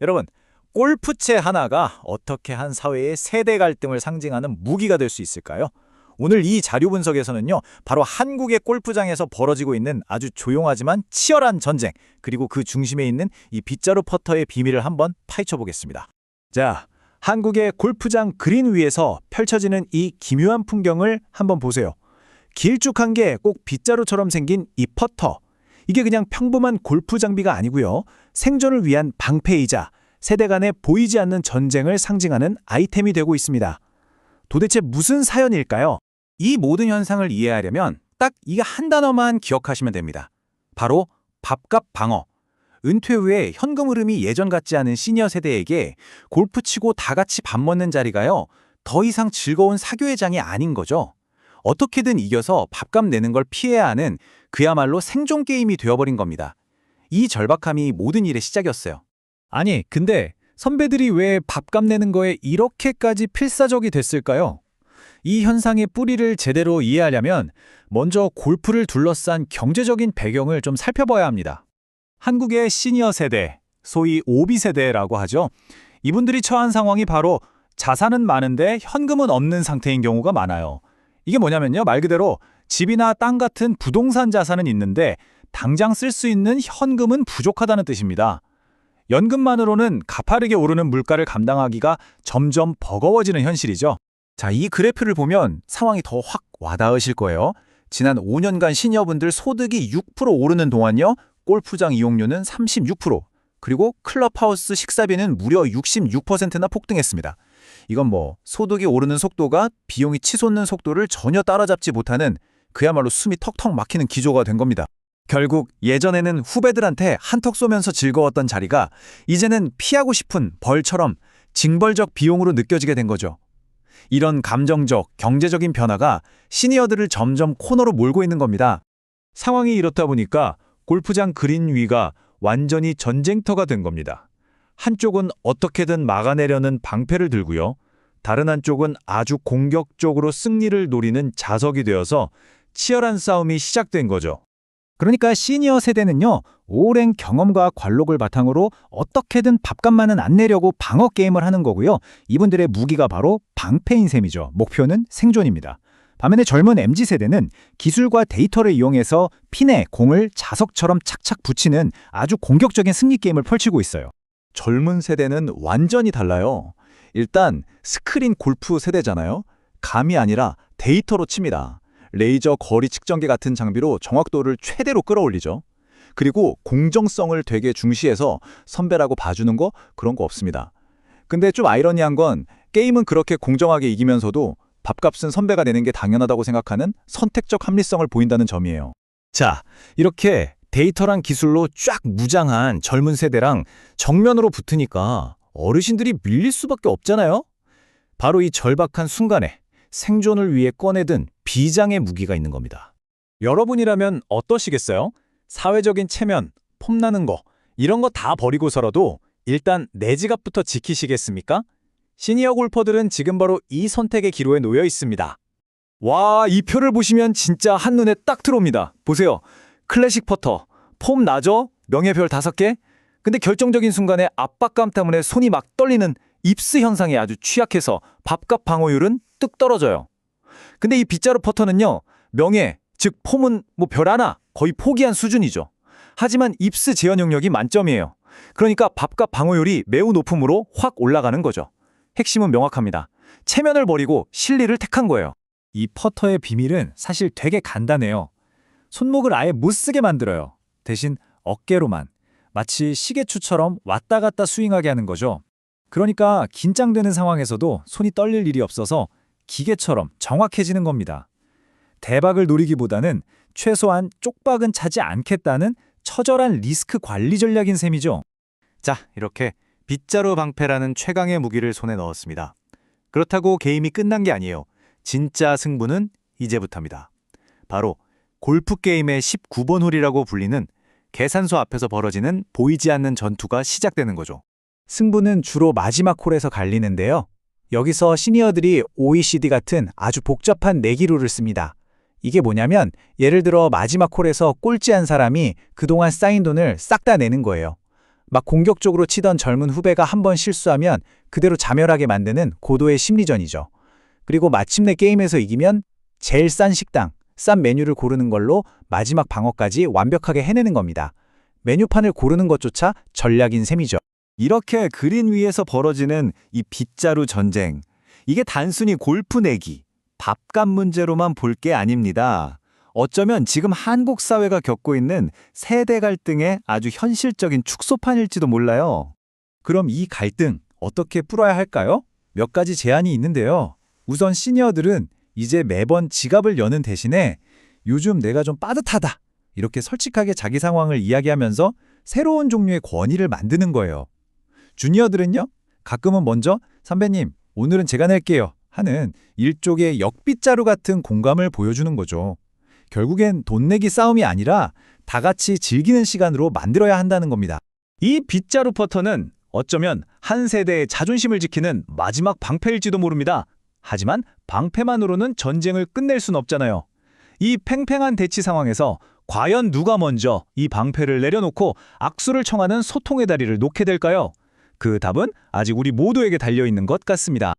여러분, 골프채 하나가 어떻게 한 사회의 세대 갈등을 상징하는 무기가 될 수 있을까요? 오늘 이 자료 분석에서는요, 바로 한국의 골프장에서 벌어지고 있는 아주 조용하지만 치열한 전쟁, 그리고 그 중심에 있는 이 빗자루 퍼터의 비밀을 한번 파헤쳐 보겠습니다. 자, 한국의 골프장 그린 위에서 펼쳐지는 이 기묘한 풍경을 한번 보세요. 길쭉한 게 꼭 빗자루처럼 생긴 이 퍼터. 이게 그냥 평범한 골프 장비가 아니고요. 생존을 위한 방패이자 세대 간의 보이지 않는 전쟁을 상징하는 아이템이 되고 있습니다. 도대체 무슨 사연일까요? 이 모든 현상을 이해하려면 딱 이 한 단어만 기억하시면 됩니다. 바로 밥값 방어. 은퇴 후에 현금 흐름이 예전 같지 않은 시니어 세대에게 골프 치고 다 같이 밥 먹는 자리가요, 더 이상 즐거운 사교의 장이 아닌 거죠. 어떻게든 이겨서 밥값 내는 걸 피해야 하는 그야말로 생존 게임이 되어버린 겁니다. 이 절박함이 모든 일의 시작이었어요. 아니, 근데 선배들이 왜 밥값 내는 거에 이렇게까지 필사적이 됐을까요? 이 현상의 뿌리를 제대로 이해하려면 먼저 골프를 둘러싼 경제적인 배경을 좀 살펴봐야 합니다. 한국의 시니어 세대, 소위 오비 세대라고 하죠. 이분들이 처한 상황이 바로 자산은 많은데 현금은 없는 상태인 경우가 많아요. 이게 뭐냐면요, 말 그대로 집이나 땅 같은 부동산 자산은 있는데 당장 쓸 수 있는 현금은 부족하다는 뜻입니다. 연금만으로는 가파르게 오르는 물가를 감당하기가 점점 버거워지는 현실이죠. 자, 이 그래프를 보면 상황이 더 확 와닿으실 거예요. 지난 5년간 시니어분들 소득이 6% 오르는 동안요, 골프장 이용료는 36%, 그리고 클럽하우스 식사비는 무려 66%나 폭등했습니다. 이건 소득이 오르는 속도가 비용이 치솟는 속도를 전혀 따라잡지 못하는 그야말로 숨이 턱턱 막히는 기조가 된 겁니다. 결국 예전에는 후배들한테 한턱 쏘면서 즐거웠던 자리가 이제는 피하고 싶은 벌처럼 징벌적 비용으로 느껴지게 된 거죠. 이런 감정적, 경제적인 변화가 시니어들을 점점 코너로 몰고 있는 겁니다. 상황이 이렇다 보니까 골프장 그린 위가 완전히 전쟁터가 된 겁니다. 한쪽은 어떻게든 막아내려는 방패를 들고요. 다른 한쪽은 아주 공격적으로 승리를 노리는 자석이 되어서 치열한 싸움이 시작된 거죠. 그러니까 시니어 세대는요, 오랜 경험과 관록을 바탕으로 어떻게든 밥값만은 안 내려고 방어 게임을 하는 거고요. 이분들의 무기가 바로 방패인 셈이죠. 목표는 생존입니다. 반면에 젊은 MZ세대는 기술과 데이터를 이용해서 핀에 공을 자석처럼 착착 붙이는 아주 공격적인 승리 게임을 펼치고 있어요. 젊은 세대는 완전히 달라요. 일단 스크린 골프 세대잖아요. 감이 아니라 데이터로 칩니다. 레이저 거리 측정기 같은 장비로 정확도를 최대로 끌어올리죠. 그리고 공정성을 되게 중시해서 선배라고 봐주는 거 그런 거 없습니다. 근데 좀 아이러니한 건 게임은 그렇게 공정하게 이기면서도 밥값은 선배가 내는 게 당연하다고 생각하는 선택적 합리성을 보인다는 점이에요. 자, 이렇게 데이터랑 기술로 쫙 무장한 젊은 세대랑 정면으로 붙으니까 어르신들이 밀릴 수밖에 없잖아요? 바로 이 절박한 순간에 생존을 위해 꺼내든 비장의 무기가 있는 겁니다. 여러분이라면 어떠시겠어요? 사회적인 체면, 폼나는 거, 이런 거 다 버리고서라도 일단 내 지갑부터 지키시겠습니까? 시니어 골퍼들은 지금 바로 이 선택의 기로에 놓여 있습니다. 와, 이 표를 보시면 진짜 한눈에 딱 들어옵니다. 보세요. 클래식 퍼터, 폼 나죠? 명예별 5개? 근데 결정적인 순간에 압박감 때문에 손이 막 떨리는 입스 현상이 아주 취약해서 밥값 방어율은 뚝 떨어져요. 근데 이 빗자루 퍼터는요, 명예, 즉 폼은 별 하나, 거의 포기한 수준이죠. 하지만 입스 제어 능력이 만점이에요. 그러니까 밥값 방어율이 매우 높음으로 확 올라가는 거죠. 핵심은 명확합니다. 체면을 버리고 실리를 택한 거예요. 이 퍼터의 비밀은 사실 되게 간단해요. 손목을 아예 못 쓰게 만들어요. 대신 어깨로만, 마치 시계추처럼 왔다 갔다 스윙하게 하는 거죠. 그러니까 긴장되는 상황에서도 손이 떨릴 일이 없어서 기계처럼 정확해지는 겁니다. 대박을 노리기보다는 최소한 쪽박은 차지 않겠다는 처절한 리스크 관리 전략인 셈이죠. 자, 이렇게 빗자루 방패라는 최강의 무기를 손에 넣었습니다. 그렇다고 게임이 끝난 게 아니에요. 진짜 승부는 이제부터입니다. 바로 골프 게임의 19번 홀이라고 불리는 계산소 앞에서 벌어지는 보이지 않는 전투가 시작되는 거죠. 승부는 주로 마지막 홀에서 갈리는데요. 여기서 시니어들이 OECD 같은 아주 복잡한 내기룰을 씁니다. 이게 뭐냐면 예를 들어 마지막 홀에서 꼴찌한 사람이 그동안 쌓인 돈을 싹 다 내는 거예요. 막 공격적으로 치던 젊은 후배가 한 번 실수하면 그대로 자멸하게 만드는 고도의 심리전이죠. 그리고 마침내 게임에서 이기면 제일 싼 식당, 싼 메뉴를 고르는 걸로 마지막 방어까지 완벽하게 해내는 겁니다. 메뉴판을 고르는 것조차 전략인 셈이죠. 이렇게 그린 위에서 벌어지는 이 빗자루 전쟁. 이게 단순히 골프 내기, 밥값 문제로만 볼 게 아닙니다. 어쩌면 지금 한국 사회가 겪고 있는 세대 갈등의 아주 현실적인 축소판일지도 몰라요. 그럼 이 갈등 어떻게 풀어야 할까요? 몇 가지 제안이 있는데요. 우선 시니어들은 이제 매번 지갑을 여는 대신에 요즘 내가 좀 빠듯하다. 이렇게 솔직하게 자기 상황을 이야기하면서 새로운 종류의 권위를 만드는 거예요. 주니어들은요, 가끔은 먼저 선배님, 오늘은 제가 낼게요 하는 일종의 역빗자루 같은 공감을 보여주는 거죠. 결국엔 돈 내기 싸움이 아니라 다 같이 즐기는 시간으로 만들어야 한다는 겁니다. 이 빗자루 퍼터는 어쩌면 한 세대의 자존심을 지키는 마지막 방패일지도 모릅니다. 하지만 방패만으로는 전쟁을 끝낼 순 없잖아요. 이 팽팽한 대치 상황에서 과연 누가 먼저 이 방패를 내려놓고 악수를 청하는 소통의 다리를 놓게 될까요? 그 답은 아직 우리 모두에게 달려있는 것 같습니다.